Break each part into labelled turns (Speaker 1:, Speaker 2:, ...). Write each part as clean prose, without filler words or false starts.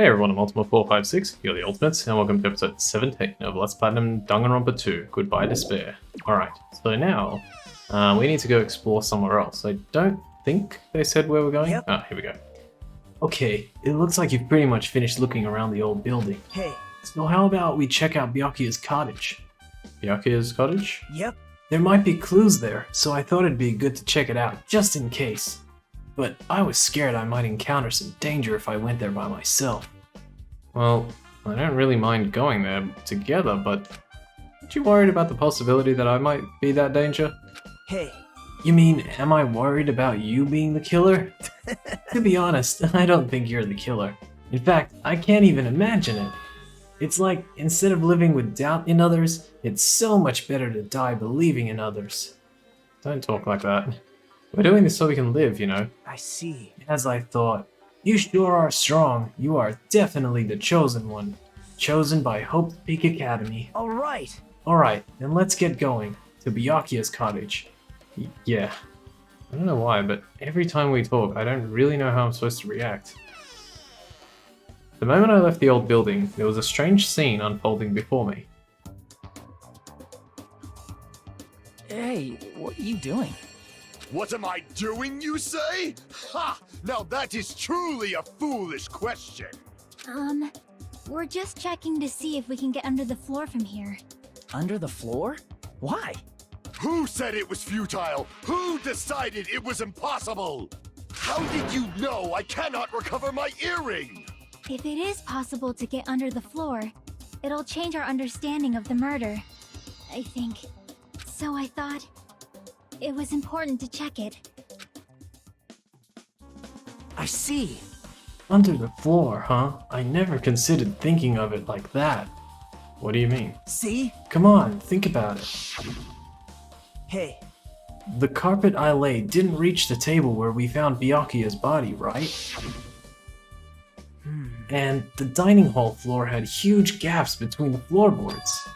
Speaker 1: Hey everyone, I'm Ultima456, you're the Ultimates, and welcome to episode 17 of Let's Platinum Danganronpa 2, Goodbye Despair. Alright, so now, we need to go explore somewhere else. I don't think they said where we're going.
Speaker 2: Yep.
Speaker 1: Ah, here we go. Okay, it looks like you've pretty much finished looking around the old building.
Speaker 2: Hey.
Speaker 1: So how about we check out Byakuya's cottage? Byakuya's cottage?
Speaker 2: Yep.
Speaker 1: There might be clues there, so I thought it'd be good to check it out, just in case. But I was scared I might encounter some danger if I went there by myself. Well, I don't really mind going there together, but aren't you worried about the possibility that I might be that danger?
Speaker 2: Hey.
Speaker 1: You mean, am I worried about you being the killer? To be honest, I don't think you're the killer. In fact, I can't even imagine it. It's like, instead of living with doubt in others, it's so much better to die believing in others. Don't talk like that. We're doing this so we can live, you know.
Speaker 2: I see.
Speaker 1: As I thought. You sure are strong. You are definitely the chosen one. Chosen by Hope Peak Academy.
Speaker 2: Alright.
Speaker 1: Alright, then let's get going. To Byakuya's cottage. Yeah. I don't know why, but every time we talk, I don't really know how I'm supposed to react. The moment I left the old building, there was a strange scene unfolding before me.
Speaker 2: Hey, what are you doing?
Speaker 3: What am I doing, you say? Ha! Now that is truly a foolish question.
Speaker 4: We're just checking to see if we can get under the floor from here.
Speaker 2: Under the floor? Why?
Speaker 3: Who said it was futile? Who decided it was impossible? How did you know I cannot recover my earring?
Speaker 4: If it is possible to get under the floor, it'll change our understanding of the murder, I think. So I thought it was important to check it.
Speaker 2: I see.
Speaker 1: Under the floor, huh? I never considered thinking of it like that. What do you mean?
Speaker 2: See?
Speaker 1: Come on, think about it.
Speaker 2: Hey.
Speaker 1: The carpet I laid didn't reach the table where we found Byakuya's body, right? And the dining hall floor had huge gaps between the floorboards.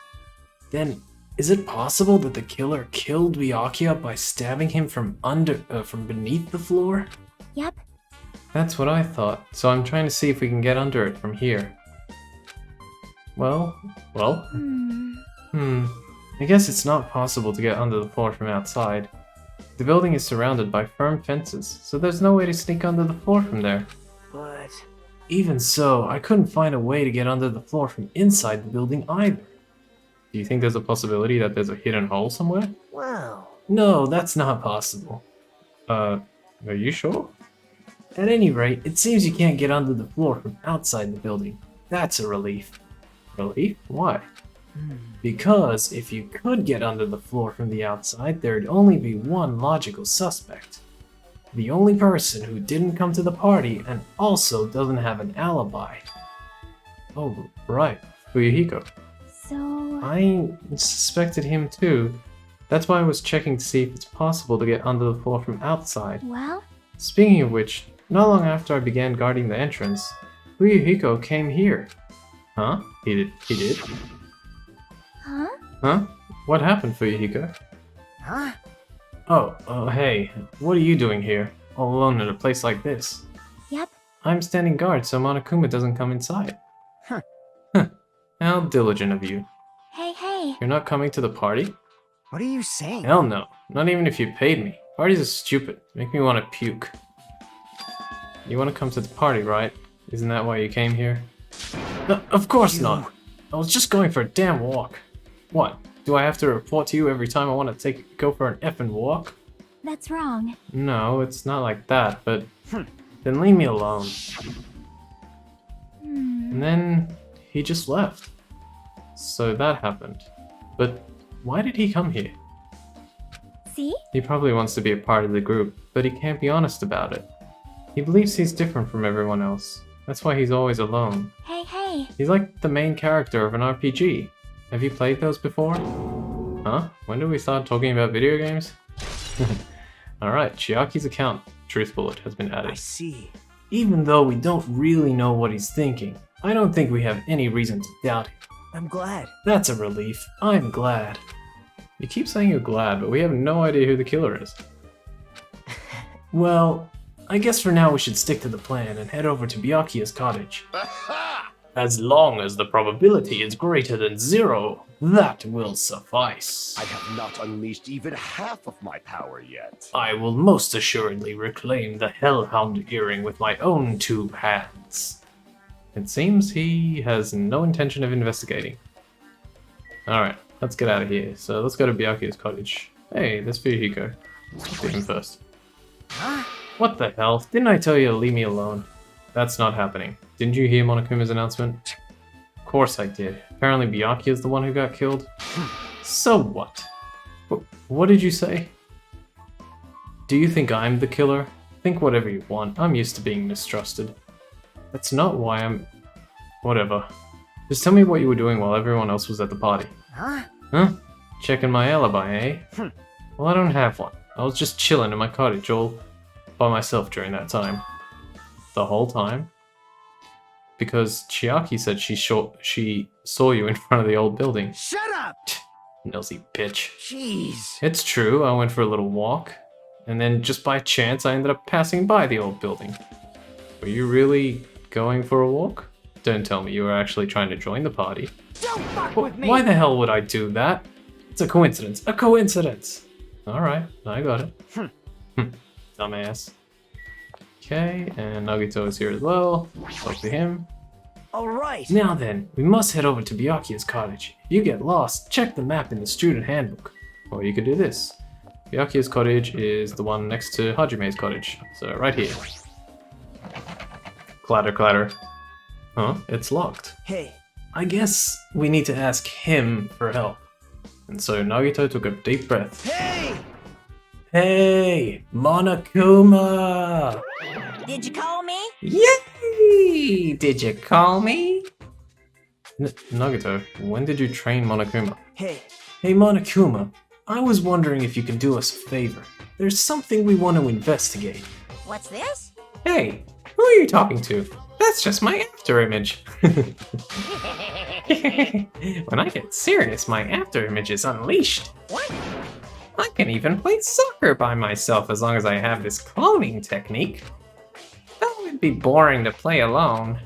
Speaker 1: Then, is it possible that the killer killed Byakuya by stabbing him from beneath the floor?
Speaker 4: Yep.
Speaker 1: That's what I thought, so I'm trying to see if we can get under it from here. Well? I guess it's not possible to get under the floor from outside. The building is surrounded by firm fences, so there's no way to sneak under the floor from there.
Speaker 2: But...
Speaker 1: Even so, I couldn't find a way to get under the floor from inside the building either. Do you think there's a possibility that there's a hidden hole somewhere?
Speaker 2: Well...
Speaker 1: No, that's not possible. Are you sure? At any rate, it seems you can't get under the floor from outside the building. That's a relief. Relief? Why? Because if you could get under the floor from the outside, there'd only be one logical suspect. The only person who didn't come to the party and also doesn't have an alibi. Oh, right. Fuyuhiko.
Speaker 4: So...
Speaker 1: I suspected him too. That's why I was checking to see if it's possible to get under the floor from outside.
Speaker 4: Well?
Speaker 1: Speaking of which, not long after I began guarding the entrance, Fuyuhiko came here. Huh? He did?
Speaker 4: Huh?
Speaker 1: Huh? What happened, Fuyuhiko?
Speaker 2: Huh?
Speaker 1: Oh, hey, what are you doing here, all alone in a place like this?
Speaker 4: Yep.
Speaker 1: I'm standing guard so Monokuma doesn't come inside.
Speaker 2: Huh.
Speaker 1: How diligent of you.
Speaker 4: Hey.
Speaker 1: You're not coming to the party?
Speaker 2: What are you saying?
Speaker 1: Hell no, not even if you paid me. Parties are stupid, make me want to puke. You want to come to the party, right? Isn't that why you came here? No, of course not. I was just going for a damn walk. What? Do I have to report to you every time I want to go for an effing walk?
Speaker 4: That's wrong.
Speaker 1: No, it's not like that, but then leave me alone. And then he just left. So that happened. But why did he come here?
Speaker 4: See?
Speaker 1: He probably wants to be a part of the group, but he can't be honest about it. He believes he's different from everyone else. That's why he's always alone.
Speaker 4: Hey.
Speaker 1: He's like the main character of an RPG. Have you played those before? Huh? When did we start talking about video games? Alright, Chiaki's account, Truth Bullet, has been
Speaker 2: I
Speaker 1: added.
Speaker 2: see.
Speaker 1: Even though we don't really know what he's thinking, I don't think we have any reason to doubt him.
Speaker 2: I'm glad.
Speaker 1: That's a relief. I'm glad. You keep saying you're glad, but we have no idea who the killer is. Well, I guess for now we should stick to the plan and head over to Byakuya's cottage.
Speaker 3: Aha!
Speaker 1: As long as the probability is greater than 0, that will suffice.
Speaker 3: I have not unleashed even half of my power yet.
Speaker 1: I will most assuredly reclaim the Hellhound earring with my own 2 hands. It seems he has no intention of investigating. Alright, let's get out of here. So let's go to Byakuya's cottage. Hey, there's Fuyuhiko. Let's talk to him first.
Speaker 2: Huh?
Speaker 1: What the hell? Didn't I tell you to leave me alone? That's not happening. Didn't you hear Monokuma's announcement? Of course I did. Apparently Byakuya's the one who got killed. So what? What did you say? Do you think I'm the killer? Think whatever you want. I'm used to being mistrusted. That's not why I'm... Whatever. Just tell me what you were doing while everyone else was at the party.
Speaker 2: Huh?
Speaker 1: Huh? Checking my alibi, eh? Well, I don't have one. I was just chilling in my cottage all by myself during that time. The whole time? Because Chiaki said she saw you in front of the old building.
Speaker 2: Shut up!
Speaker 1: Nosy bitch.
Speaker 2: Jeez.
Speaker 1: It's true, I went for a little walk, and then just by chance I ended up passing by the old building. Were you really going for a walk? Don't tell me you were actually trying to join the party.
Speaker 2: Don't fuck with me!
Speaker 1: Why the hell would I do that? It's a coincidence. A coincidence! Alright, I got it. Dumbass. Okay, and Nagito is here as well. Talk to him.
Speaker 2: Alright.
Speaker 1: Now then, we must head over to Byakuya's cottage. If you get lost, check the map in the student handbook. Or you could do this. Byakuya's cottage is the one next to Hajime's cottage. So right here. Clatter, clatter. Huh? It's locked.
Speaker 2: Hey.
Speaker 1: I guess we need to ask him for help. And so Nagito took a deep breath.
Speaker 2: Hey!
Speaker 1: Hey! Monokuma!
Speaker 2: Did you call me?
Speaker 1: Yay! Did you call me? Nagito, when did you train Monokuma?
Speaker 2: Hey.
Speaker 1: Hey Monokuma, I was wondering if you can do us a favor. There's something we want to investigate.
Speaker 2: What's this?
Speaker 1: Hey, who are you talking to? That's just my after image. When I get serious, my after image is unleashed.
Speaker 2: What?
Speaker 1: I can even play soccer by myself as long as I have this cloning technique. That would be boring to play alone.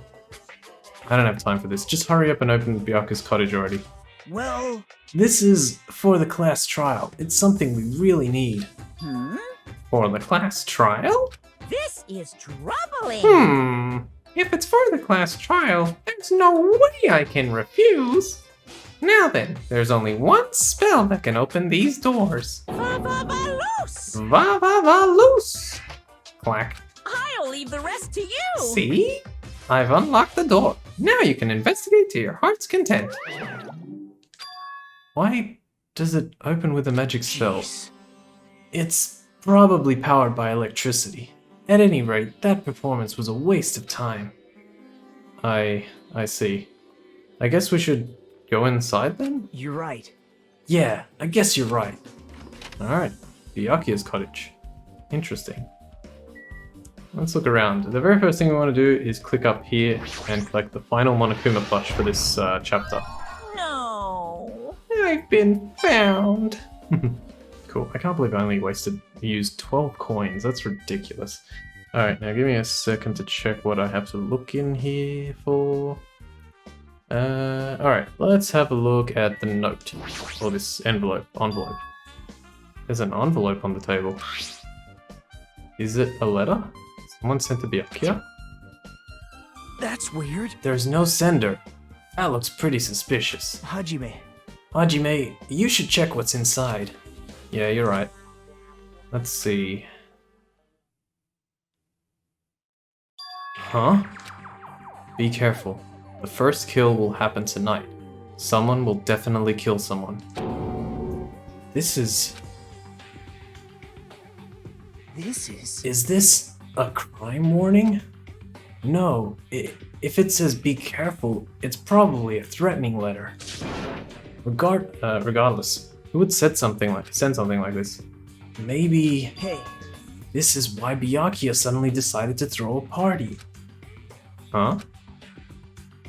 Speaker 1: I don't have time for this. Just hurry up and open Byakuya's cottage already.
Speaker 2: Well...
Speaker 1: This is for the class trial. It's something we really need. For the class trial?
Speaker 2: This is troubling.
Speaker 1: If it's for the class trial, there's no way I can refuse. Now then, there's only one spell that can open these doors.
Speaker 2: Va-va-va-loose!
Speaker 1: Va-va-va-loose! Clack.
Speaker 2: I'll leave the rest to you!
Speaker 1: See? I've unlocked the door. Now you can investigate to your heart's content. Why does it open with a magic spell?
Speaker 2: Jeez.
Speaker 1: It's probably powered by electricity. At any rate, that performance was a waste of time. I see. I guess we should go inside then?
Speaker 2: You're right.
Speaker 1: Yeah, I guess you're right. Alright, Byakuya's cottage. Interesting. Let's look around. The very first thing we want to do is click up here and collect the final Monokuma plush for this chapter.
Speaker 2: No.
Speaker 1: I've been found! Cool. I can't believe I only used 12 coins. That's ridiculous. Alright, now give me a second to check what I have to look in here for. Alright, let's have a look at the note. Or this envelope. There's an envelope on the table. Is it a letter? Someone sent to Byakuya?
Speaker 2: That's weird.
Speaker 1: There's no sender. That looks pretty suspicious.
Speaker 2: Hajime.
Speaker 1: Hajime, you should check what's inside. Yeah, you're right. Let's see. Huh? Be careful. The first kill will happen tonight. Someone will definitely kill someone. This is... Is this a crime warning? No. If it says be careful, it's probably a threatening letter. Regardless, who would send something like this? Maybe...
Speaker 2: Hey.
Speaker 1: This is why Byakuya suddenly decided to throw a party. Huh?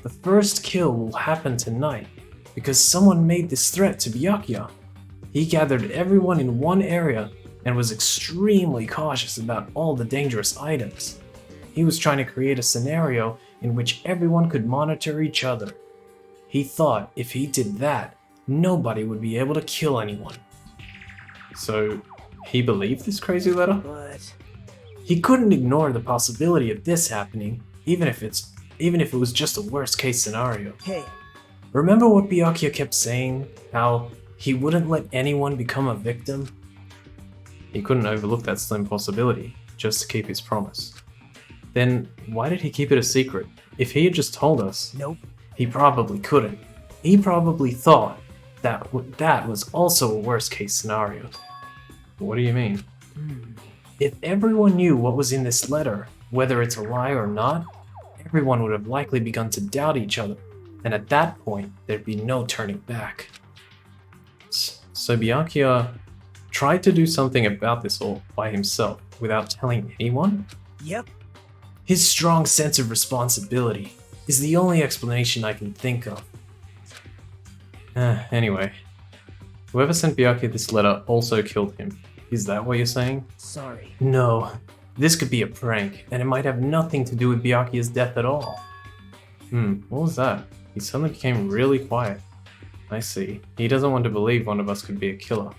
Speaker 1: The first kill will happen tonight because someone made this threat to Byakuya. He gathered everyone in one area and was extremely cautious about all the dangerous items. He was trying to create a scenario in which everyone could monitor each other. He thought if he did that, nobody would be able to kill anyone. So, he believed this crazy letter?
Speaker 2: But
Speaker 1: He couldn't ignore the possibility of this happening, even if it was just a worst case scenario.
Speaker 2: hey,
Speaker 1: Remember what Byakuya kept saying? How he wouldn't let anyone become a victim? He couldn't overlook that slim possibility, just to keep his promise. Then, why did he keep it a secret? If he had just told us,
Speaker 2: nope.
Speaker 1: he probably couldn't. He probably thought that that was also a worst case scenario. What do you mean? If everyone knew what was in this letter, whether it's a lie or not, everyone would have likely begun to doubt each other, and at that point, there'd be no turning back. So Byakuya tried to do something about this all by himself, without telling anyone?
Speaker 2: Yep.
Speaker 1: His strong sense of responsibility is the only explanation I can think of. Anyway, whoever sent Byakuya this letter also killed him. Is that what you're saying?
Speaker 2: Sorry.
Speaker 1: No, this could be a prank, and it might have nothing to do with Byakuya's death at all. What was that? He suddenly became really quiet. I see. He doesn't want to believe one of us could be a killer.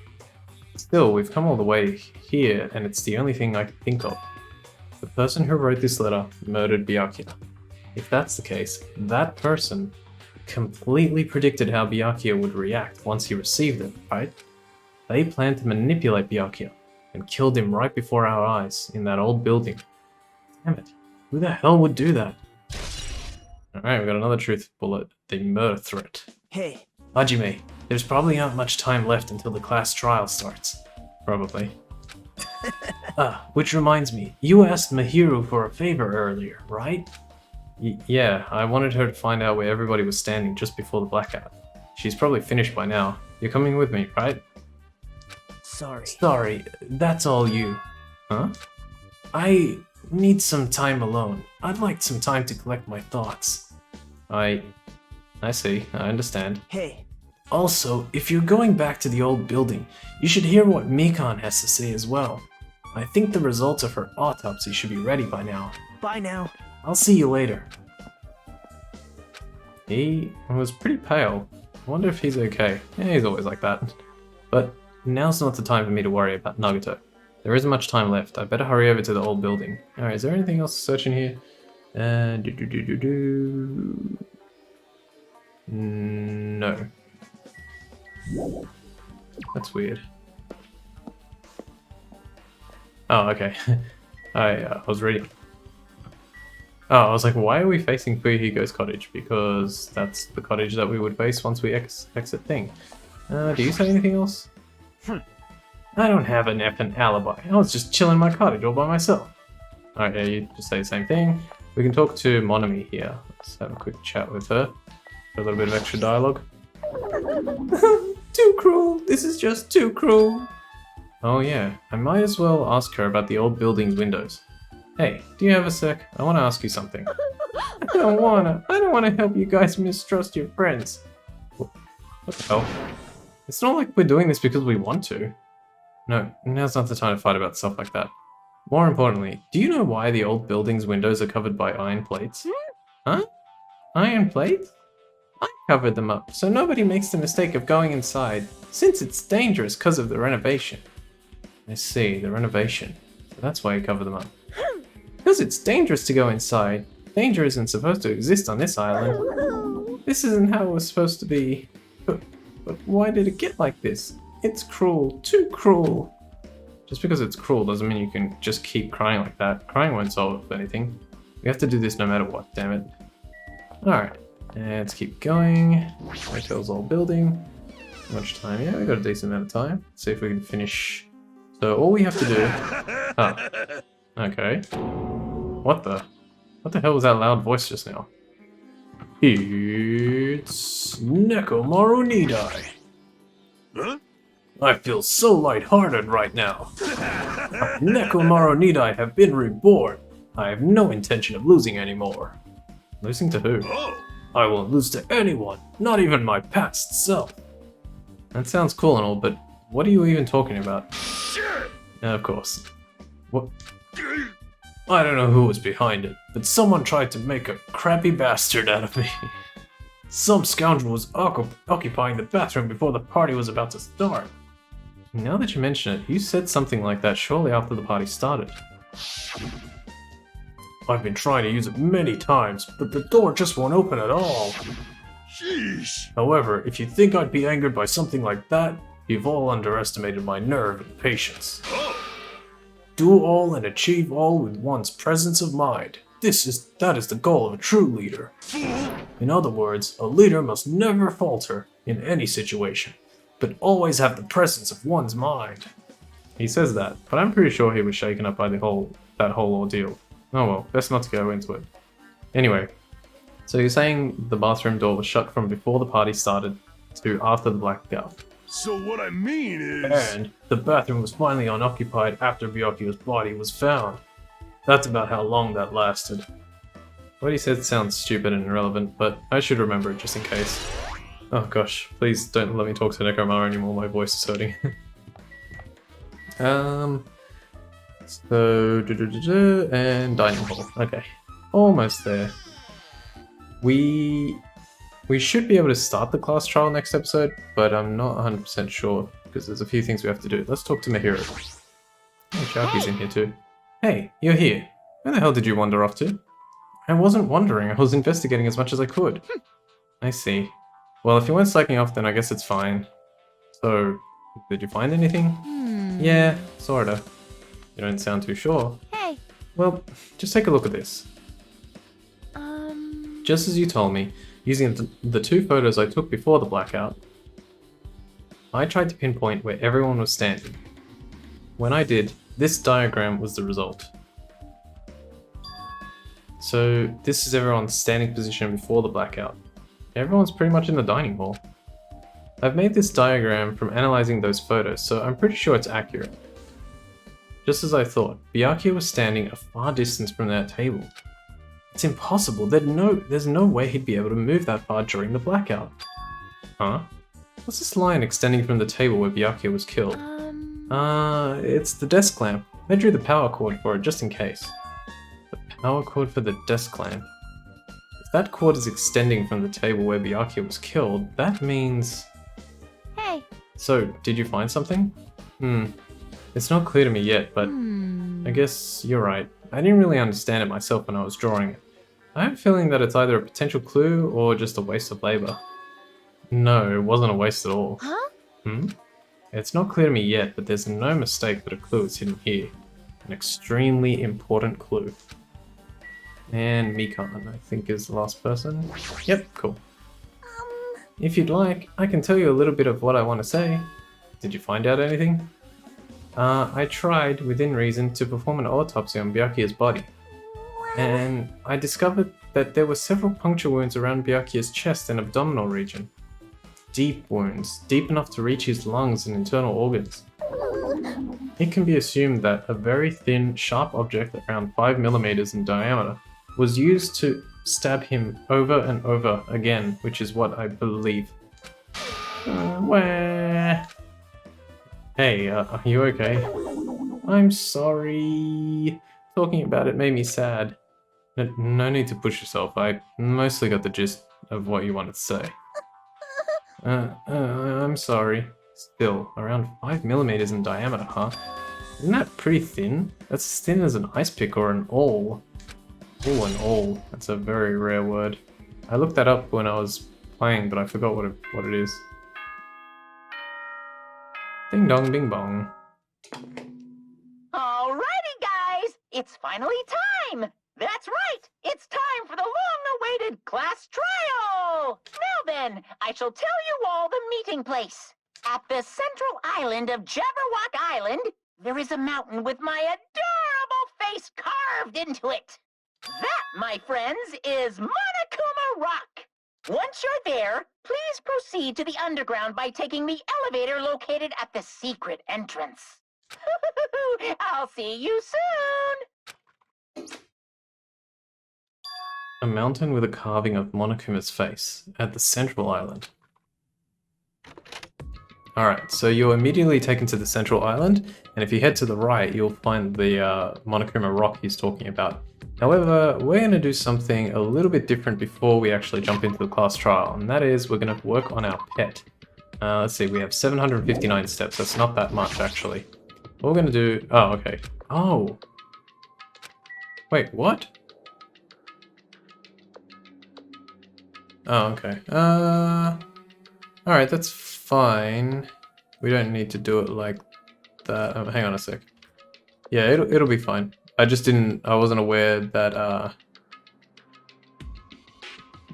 Speaker 1: Still, we've come all the way here, and it's the only thing I can think of. The person who wrote this letter murdered Byakuya. If that's the case, that person completely predicted how Byakuya would react once he received it, right? They planned to manipulate Byakuya and killed him right before our eyes in that old building. Damn it, who the hell would do that? Alright, we got another truth bullet, the murder threat.
Speaker 2: Hey,
Speaker 1: Hajime, there's probably not much time left until the class trial starts. Probably. Which reminds me, you asked Mahiru for a favor earlier, right? Yeah, I wanted her to find out where everybody was standing just before the blackout. She's probably finished by now. You're coming with me, right?
Speaker 2: sorry.
Speaker 1: Sorry, that's all you. Huh? I need some time alone. I'd like some time to collect my thoughts. I see, I understand.
Speaker 2: Hey,
Speaker 1: Also, if you're going back to the old building, you should hear what Mikan has to say as well. I think the results of her autopsy should be ready by now.
Speaker 2: bye now.
Speaker 1: I'll see you later. He was pretty pale. I wonder if he's okay. Yeah, he's always like that. But now's not the time for me to worry about Nagato. There isn't much time left. I better hurry over to the old building. Alright, is there anything else to search in here? No. That's weird. Oh, okay. I was reading. Oh, I was like, why are we facing Fuihigo's cottage? Because that's the cottage that we would face once we exit thing. Do you say anything else? I don't have an effing alibi. I was just chilling in my cottage all by myself. Alright, yeah, you just say the same thing. We can talk to Monami here. Let's have a quick chat with her. A little bit of extra dialogue. Too cruel. This is just too cruel. Oh yeah, I might as well ask her about the old building's windows. Hey, do you have a sec? I want to ask you something. I don't wanna help you guys mistrust your friends. What the hell? It's not like we're doing this because we want to. No, now's not the time to fight about stuff like that. More importantly, do you know why the old building's windows are covered by iron plates? Huh? Iron plates? I covered them up, so nobody makes the mistake of going inside, since it's dangerous because of the renovation. I see, the renovation. So that's why you cover them up. Because it's dangerous to go inside. Danger isn't supposed to exist on this island. This isn't how it was supposed to be. But why did it get like this? It's cruel, too cruel. Just because it's cruel doesn't mean you can just keep crying like that. Crying won't solve anything. We have to do this no matter what, damn it. Alright, let's keep going. Hotel's all building. How much time? Yeah, we got a decent amount of time. Let's see if we can finish. So all we have to do... Oh, okay. What the hell was that loud voice just now? It's Nekomaru Nidai.
Speaker 3: Huh?
Speaker 1: I feel so lighthearted right now. Nekomaru Nidai have been reborn. I have no intention of losing anymore. Losing to who?
Speaker 3: Oh,
Speaker 1: I won't lose to anyone, not even my past self. That sounds cool and all, but what are you even talking about?
Speaker 3: shit!
Speaker 1: Of course. What? I don't know who was behind it, but someone tried to make a crappy bastard out of me. Some scoundrel was occupying the bathroom before the party was about to start. Now that you mention it, you said something like that shortly after the party started. I've been trying to use it many times, but the door just won't open at all.
Speaker 3: Sheesh.
Speaker 1: However, if you think I'd be angered by something like that, you've all underestimated my nerve and patience. Do all and achieve all with one's presence of mind. That is the goal of a true leader. In other words, a leader must never falter in any situation, but always have the presence of one's mind. He says that, but I'm pretty sure he was shaken up by that whole ordeal. Oh well, best not to go into it. Anyway, so you're saying the bathroom door was shut from before the party started to after the blackout.
Speaker 3: So what I mean is...
Speaker 1: And the bathroom was finally unoccupied after Byakuyo's body was found. That's about how long that lasted. What he said sounds stupid and irrelevant, but I should remember it just in case. Oh gosh, please don't let me talk to Nekomar anymore, my voice is hurting. And dining hall. Okay, almost there. We should be able to start the class trial next episode, but I'm not 100% sure because there's a few things we have to do. Let's talk to Mahiro. Oh, Sharky's in here too. Hey, you're here. Where the hell did you wander off to? I wasn't wandering, I was investigating as much as I could. I see. Well, if you weren't slacking off, then I guess it's fine. So, did you find anything? Yeah, sorta. You don't sound too sure.
Speaker 4: Hey.
Speaker 1: Well, just take a look at this. Just as you told me, using the two photos I took before the blackout, I tried to pinpoint where everyone was standing. When I did, this diagram was the result. So this is everyone's standing position before the blackout. Everyone's pretty much in the dining hall. I've made this diagram from analyzing those photos, so I'm pretty sure it's accurate. Just as I thought, Byakuya was standing a far distance from that table. It's impossible, there's no way he'd be able to move that far during the blackout. Huh? What's this line extending from the table where Byakuya was killed? It's the desk lamp. I drew the power cord for it just in case. The power cord for the desk lamp. If that cord is extending from the table where Byakuya was killed, that means...
Speaker 4: Hey.
Speaker 1: So, did you find something? It's not clear to me yet, but I guess you're right. I didn't really understand it myself when I was drawing it. I have a feeling that it's either a potential clue or just a waste of labor. No, it wasn't a waste at all.
Speaker 4: Huh?
Speaker 1: It's not clear to me yet, but there's no mistake that a clue is hidden here. An extremely important clue. And Mikan, I think, is the last person. Yep, cool. If you'd like, I can tell you a little bit of what I want to say. Did you find out anything? I tried, within reason, to perform an autopsy on Byakuya's body. And I discovered that there were several puncture wounds around Byakuya's chest and abdominal region. Deep wounds, deep enough to reach his lungs and internal organs. It can be assumed that a very thin, sharp object around 5mm in diameter was used to stab him over and over again, which is what I believe. Hey, are you okay? I'm sorry. Talking about it made me sad. No need to push yourself. I mostly got the gist of what you wanted to say. I'm sorry. Still, around 5mm in diameter, huh? Isn't that pretty thin? That's as thin as an ice pick or an awl. Oh, an awl. That's a very rare word. I looked that up when I was playing, but I forgot what it is. Ding dong, bing bong.
Speaker 5: Alrighty, guys! It's finally time! That's right! It's time for the long-awaited class trial! Now then, I shall tell you all the meeting place. At the central island of Jabberwock Island, there is a mountain with my adorable face carved into it. That, my friends, is Monokuma Rock. Once you're there, please proceed to the underground by taking the elevator located at the secret entrance. I'll see you soon!
Speaker 1: A mountain with a carving of Monokuma's face at the central island. Alright, so you're immediately taken to the central island, and if you head to the right, you'll find the Monokuma Rock he's talking about. However, we're going to do something a little bit different before we actually jump into the class trial, and that is we're going to work on our pet. Let's see, we have 759 steps, that's not that much actually. What we're going to do... Oh, okay. Oh! Wait, what? Oh, okay. Alright, that's fine. We don't need to do it like that. Oh, hang on a sec. Yeah, it'll be fine. I wasn't aware that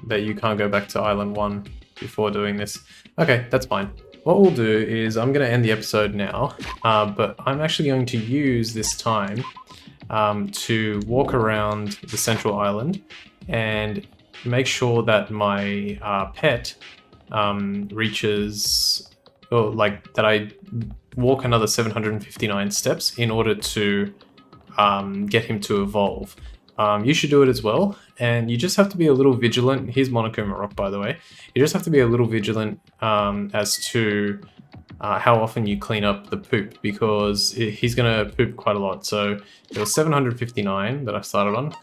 Speaker 1: that you can't go back to Island 1 before doing this. Okay, that's fine. What we'll do is I'm going to end the episode now, but I'm actually going to use this time to walk around the central island and make sure that my pet reaches, or like that I walk another 759 steps in order to get him to evolve. You should do it as well, and you just have to be a little vigilant. Here's Monokuma Rock, by the way. You just have to be a little vigilant as to how often you clean up the poop, because he's going to poop quite a lot. So there was 759 that I started on.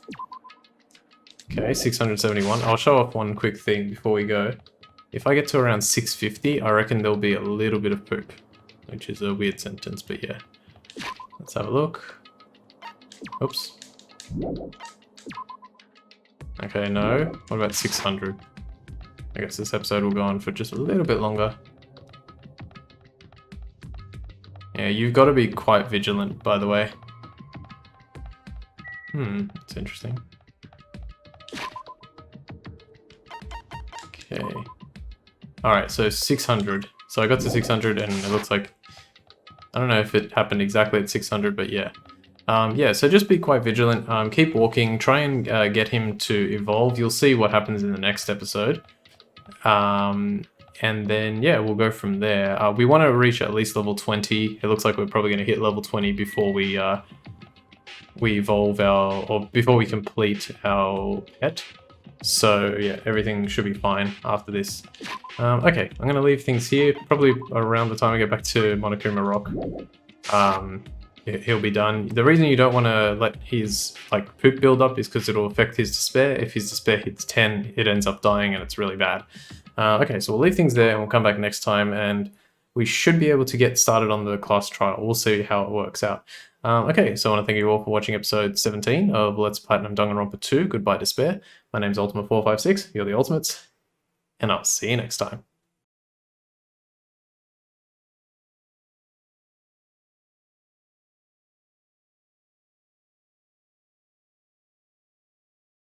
Speaker 1: Okay, 671. I'll show off one quick thing before we go. If I get to around 650, I reckon there'll be a little bit of poop, which is a weird sentence, but yeah. Let's have a look. Oops. Okay, no. What about 600? I guess this episode will go on for just a little bit longer. Yeah, you've got to be quite vigilant, by the way. It's interesting. Okay. Alright, so 600. So I got to 600 and it looks like... I don't know if it happened exactly at 600, but yeah. Yeah, so just be quite vigilant. Keep walking. Try and get him to evolve. You'll see what happens in the next episode. And then, yeah, we'll go from there. We want to reach at least level 20. It looks like we're probably going to hit level 20 before we evolve or before we complete our pet. So yeah, everything should be fine after this. Okay, I'm going to leave things here. Probably around the time I get back to Monokuma Rock, he'll be done. The reason you don't want to let his poop build up is because it'll affect his despair. If his despair hits 10, it ends up dying and it's really bad. Okay, so we'll leave things there and we'll come back next time, and we should be able to get started on the class trial. We'll see how it works out. Okay, so I want to thank you all for watching episode 17 of Let's Platinum Danganronpa 2, Goodbye Despair. My name's Ultima456, you're the Ultimates, and I'll see you next time.